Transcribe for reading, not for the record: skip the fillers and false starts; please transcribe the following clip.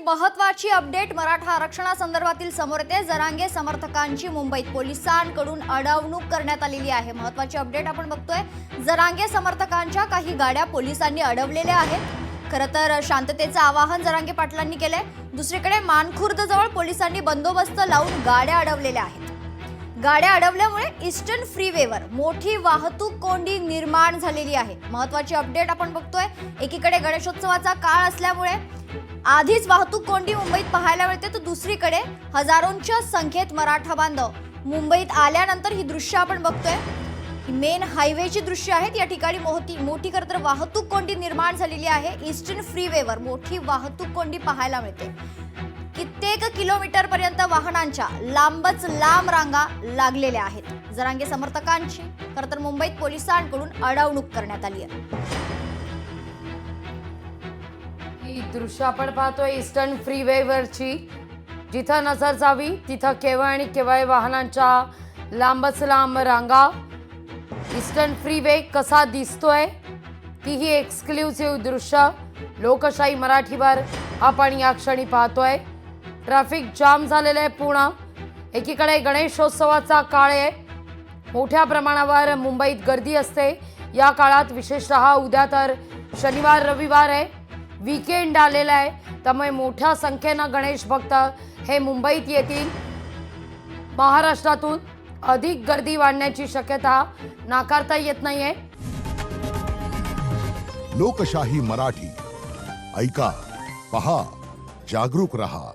महत्त्वाची अपडेट मराठा आरक्षणासंदर्भातील समोर येते। जरांगे समर्थकांची मुंबईत पोलिसांकडून अडवणूक करण्यात आलेली आहे। महत्त्वाची अपडेट आपण बघतोय। जरांगे समर्थकांच्या काही गाड्या पोलिसांनी अडवलेल्या आहेत। खरं तर शांततेचं आवाहन जरांगे पाटलांनी केलंय। दुसरीकडे मानखुर्दजवळ पोलिसांनी बंदोबस्त लावून गाड्या अडवलेल्या आहेत। गाड्या अडवल्यामुळे ईस्टर्न फ्रीवेवर मोठी वाहतूक कोंडी निर्माण झालेली आहे। महत्त्वाची अपडेट आपण बघतोय। एकीकडे गणेशोत्सवाचा काळ असल्यामुळे आधीच वाहतूक कोंडी मुंबईत पाहायला मिळते, तर दुसरीकडे हजारोंच्या संख्येत मराठा बांधव मुंबईत आल्यानंतर ही दृश्य आपण बघतोय। मेन हायवेची दृश्य आहेत। या ठिकाणी मोठी खरतर वाहतूक कोंडी निर्माण झालेली आहे। ईस्टर्न फ्रीवेवर मोठी वाहतूक कोंडी पाहायला मिळते। कित्येक किलोमीटर पर्यंत वाहनांच्या लांबच लांब रांगा लागलेल्या आहेत। जरांगे समर्थकांची खरतर मुंबईत पोलिसांकडून अडवणूक करण्यात आली आहे। ही दृश्य आपण पाहतोय ईस्टर्न फ्रीवेवरची। जिथं नजर जावी तिथं केवळ आणि केवळ वाहनांच्या लांबच लांब रांगा। ईस्टर्न फ्रीवे कसा दिसतोय तीही एक्सक्लुसिव्ह दृश्य लोकशाही मराठीवर आपण या क्षणी पाहतोय। ट्रॅफिक जाम झालेलं आहे पूर्ण। एकीकडे गणेशोत्सवाचा काळ आहे, मोठ्या प्रमाणावर मुंबईत गर्दी असते। या काळात विशेषतः उद्या तर शनिवार रविवार आहे, वीकेंड आलेला आहे, त्यामुळे मोठ्या संख्येनं गणेश भक्त हे मुंबईत येतील। महाराष्ट्रातून अधिक गर्दी वाढण्याची शक्यता नाकारता येत नाहीये। लोकशाही मराठी ऐका, पहा, जागरूक रहा।